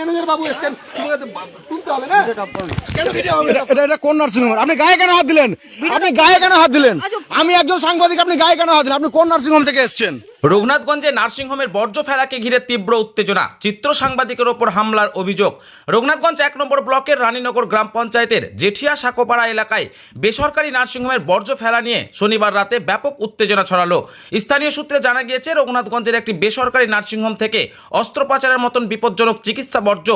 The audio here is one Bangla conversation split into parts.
ম্যানেজার বাবু এসেছেন, তুলতে হবে না? কেন ভিডিও হবে? এটা কোন নার্সিং হোম? আপনি গায়ে কেন হাত দিলেন? আপনি গায়ে কেন হাত দিলেন? আমি একজন সাংবাদিক, আপনি গায়ে কেন হাত দিলেন? আপনি কোন নার্সিং হোম থেকে এসেছেন? রঘুনাথগঞ্জে নার্সিংহোমের বর্জ্য ফেলাকে ঘিরে তীব্র উত্তেজনা, চিত্র সাংবাদিকের ওপর হামলার অভিযোগ। রঘুনাথগঞ্জ ১ নম্বর ব্লকের রানীনগর গ্রাম পঞ্চায়েতের জেঠিয়া সাকোপাড়া এলাকায় বেসরকারি নার্সিংহোমের বর্জ্য ফেলা নিয়ে শনিবার রাতে ব্যাপক উত্তেজনা ছড়ালো। স্থানীয় সূত্রে জানা গিয়েছে, রঘুনাথগঞ্জের একটি বেসরকারি নার্সিংহোম থেকে অস্ত্রোপচারের মতন বিপজ্জনক চিকিৎসা বর্জ্য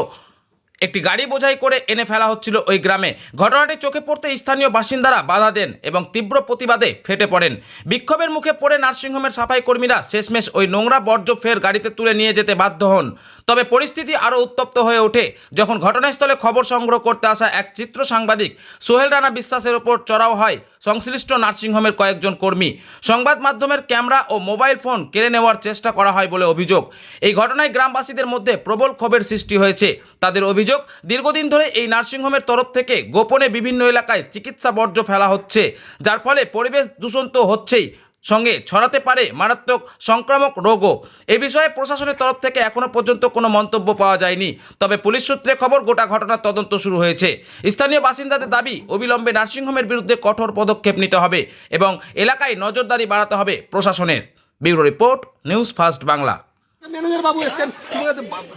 একটি গাড়ি বোঝাই করে এনে ফেলা হচ্ছিল ওই গ্রামে। ঘটনাটি চোখে পড়তে স্থানীয় বাসিন্দারা বাধা দেন এবং তীব্র প্রতিবাদে ফেটে পড়েন। বিক্ষোভের মুখে পড়ে নার্সিংহোমের সাফাই কর্মীরা শেষমেশ ওই নোংরা বর্জ্য ফের গাড়িতে তুলে নিয়ে যেতে বাধ্য হন। তবে পরিস্থিতি আরও উত্তপ্ত হয়ে ওঠে যখন ঘটনাস্থলে খবর সংগ্রহ করতে আসা এক চিত্র সাংবাদিক সোহেল রানা বিশ্বাসের ওপর চড়াও হয় সংশ্লিষ্ট নার্সিংহোমের কয়েকজন কর্মী। সংবাদ মাধ্যমের ক্যামেরা ও মোবাইল ফোন কেড়ে নেওয়ার চেষ্টা করা হয় বলে অভিযোগ। এই ঘটনায় গ্রামবাসীদের মধ্যে প্রবল ক্ষোভের সৃষ্টি হয়েছে। তাদের অভিযোগ, দীর্ঘদিন ধরে এই নার্সিংহোমের তরফ থেকে গোপনে বিভিন্ন এলাকায় চিকিৎসা বর্জ্য ফেলা হচ্ছে, যার ফলে পরিবেশ দূষণ তো হচ্ছেই, সঙ্গে ছড়াতে পারে মারাত্মক সংক্রামক রোগও। এ বিষয়ে প্রশাসনের তরফ থেকে এখনও পর্যন্ত কোনো মন্তব্য পাওয়া যায়নি। তবে পুলিশ সূত্রে খবর, গোটা ঘটনার তদন্ত শুরু হয়েছে। স্থানীয় বাসিন্দাদের দাবি, অবিলম্বে নার্সিংহোমের বিরুদ্ধে কঠোর পদক্ষেপ নিতে হবে এবং এলাকায় নজরদারি বাড়াতে হবে প্রশাসনের। Bureau report, news first Bangla. Manager বাবু এসেছেন,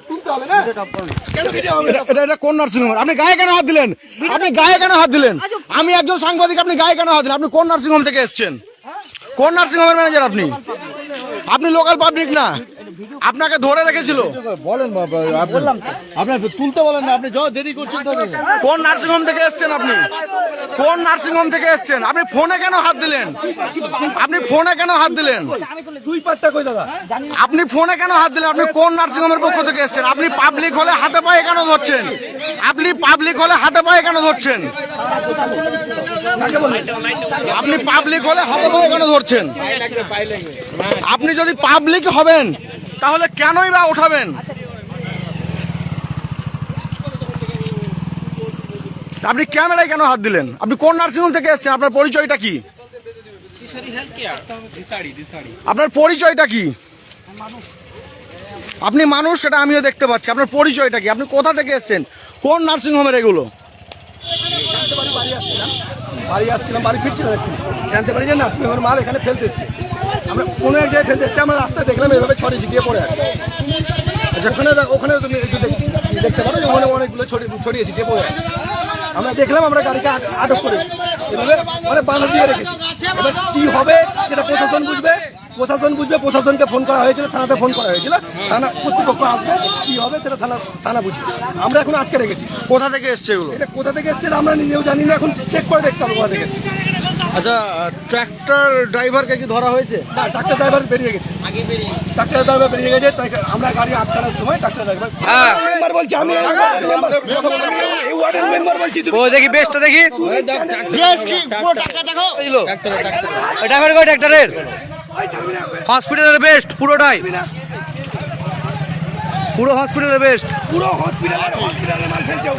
তুলতে হবে না? কেন ভিডিও হবে? এটা কোন নার্সিং হোম? আপনি গায়ে কেন হাত দিলেন? আপনি গায়ে কেন হাত দিলেন? আমি একজন সাংবাদিক, আপনি গায়ে কেন হাত দিলেন? আপনি কোন নার্সিং হোম থেকে এসেছেন? কোন নার্সিং হোমের ম্যানেজার আপনি? আপনি লোকাল পাবলিক না, আপনাকে ধরে রেখেছিল। বলেন আপনার তুলতে বলেন না, আপনি দেরি করছেন। কোন নার্সিং হোম থেকে এসেছেন আপনি? কোন নার্সিং হোম থেকে এসেছেন? আপনি ফোনে কেন হাত দিলেন? আপনি ফোনে কেন হাত দিলেন? আপনি ফোনে কেন হাত দিলেন? আপনি কোন নার্সিং হোমের পক্ষ থেকে এসেছেন? আপনি পাবলিক হলে হাতে পায়ে কেন ধরছেন? আপনি পাবলিক হলে হাতে পায়ে কেন ধরছেন? আপনি পাবলিক হলে হাতে পায়ে কেন ধরছেন? আপনি যদি পাবলিক হবেন তাহলে কেনই বা উঠাবেন? আপনি ক্যামেরায় কেন হাত দিলেন? আপনি কোন নার্সিংহোম থেকে এসেছেন? আপনার পরিচয়টা কি? আপনার পরিচয়টা কি? আপনি মানুষ, সেটা আমিও দেখতে পাচ্ছি। আপনার পরিচয়টা কি? আপনি কোথা থেকে এসেছেন? কোন নার্সিংহোমের এগুলো? বাড়ি আসছিলাম, বাড়ি ফিরছিলাম, একটু জানতে পারি যে নার্সিংহোমের মাল এখানে ফেলতে এসছে। আমরা কোনো এক জায়গায় ফেলতে এসছি, আমরা রাস্তায় দেখলাম এভাবে ছড়িয়ে ছিটিয়ে পড়ে আছে। আচ্ছা, ওখানে তুমি একটু দেখতে পারো যে ওখানে অনেকগুলো ছড়িয়ে ছিটিয়ে পড়ে আছে। আমরা দেখলাম, আমরা গাড়িকে আটক করেছি, এভাবে মানে বাঁধা দিয়ে রেখেছি। এবার কি হবে সেটা প্রশাসন বুঝবে, প্রশাসনকে ফোন করা হয়েছিল, থানাতে ফোন করা হয়েছিল, থানা কর্তৃপক্ষ আসবে, কি হবে সেটা থানা বুঝবে। আমরা এখন আজকে রেখেছি। কোথা থেকে এসছে এগুলো? এটা কোথা থেকে এসছে আমরা নিজেও জানি না, এখন চেক করে দেখতে হবে কোথা থেকে এসছে। আচ্ছা, ট্রাক্টর ড্রাইভারকে কি ধরা হয়েছে? না, ট্রাক্টর ড্রাইভার বেরিয়ে গেছে, ট্রাক্টর ড্রাইভার বেরিয়ে গেছে। আমরা গাড়ি আটকানোর সময় ট্রাক্টর ড্রাইভার মেম্বার বলছি, আমি মেম্বার বলছি। ও দেখি বেস্টটা দেখি, ড্রাইভার কই ট্রাক্টরের? হসপিটালের বেস্ট পুরোটাই, পুরো হসপিটালের বেস্ট, পুরো হসপিটালের মাল ফেলছে।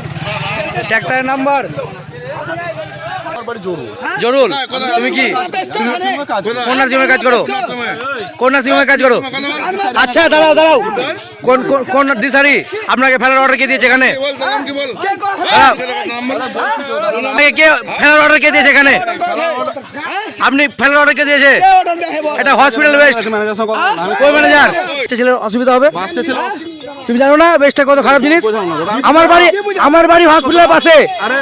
ট্রাক্টরের নাম্বার জরুল। তুমি কি কোন নার্সিংহোমে কাজ করো? কোন নার্সিংহোমে কাজ করো? আচ্ছা, দাঁড়াও, কোন দিশারি আপনাকে ফেলার অর্ডার কে দিয়েছে এখানে? ফেলার অর্ডার কে দিয়েছে এখানে? আপনি ফেলার অর্ডার কে দিয়েছে? এটা হসপিটাল বেস্ট। কোন ম্যানেজার? ছেলে অসুবিধা হবে, তুমি জানো না বেস্টটা কত খারাপ জিনিস? আমার বাড়ি হসপিটালের পাশে,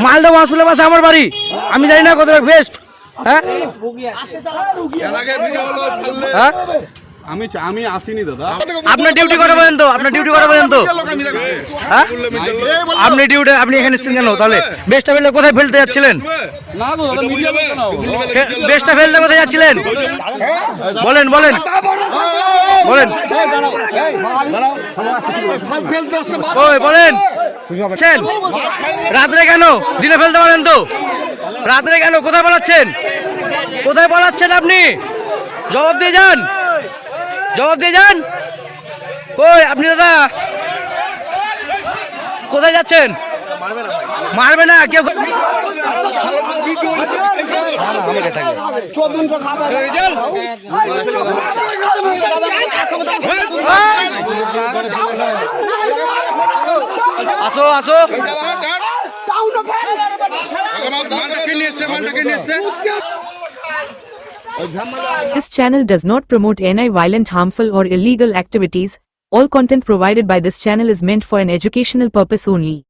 মালদা হসপিটালের পাশে আমার বাড়ি। আমি জানি না কত বেস্ট। হ্যাঁ, আমি আসিনি দাদা। আপনার ডিউটি করা পর্যন্ত, হ্যাঁ আপনি ডিউটি, আপনি এখানে কেন তাহলে? বেস্টটা ফেলতে কোথায় ফেলতে যাচ্ছিলেন? বেস্টটা ফেলতে কোথায় যাচ্ছিলেন? বলেন বলেন। রাত্রে কেন? দিনে ফেলতে পারেন তো, রাত্রে কেন? কোথায় পালাচ্ছেন আপনি? জবাব দিয়ে যান। কই আপনি দাদা, কোথায় যাচ্ছেন? মারবে না কেউ। আসো আসো This channel does not promote any violent, harmful, or illegal activities. All content provided by this channel is meant for an educational purpose only.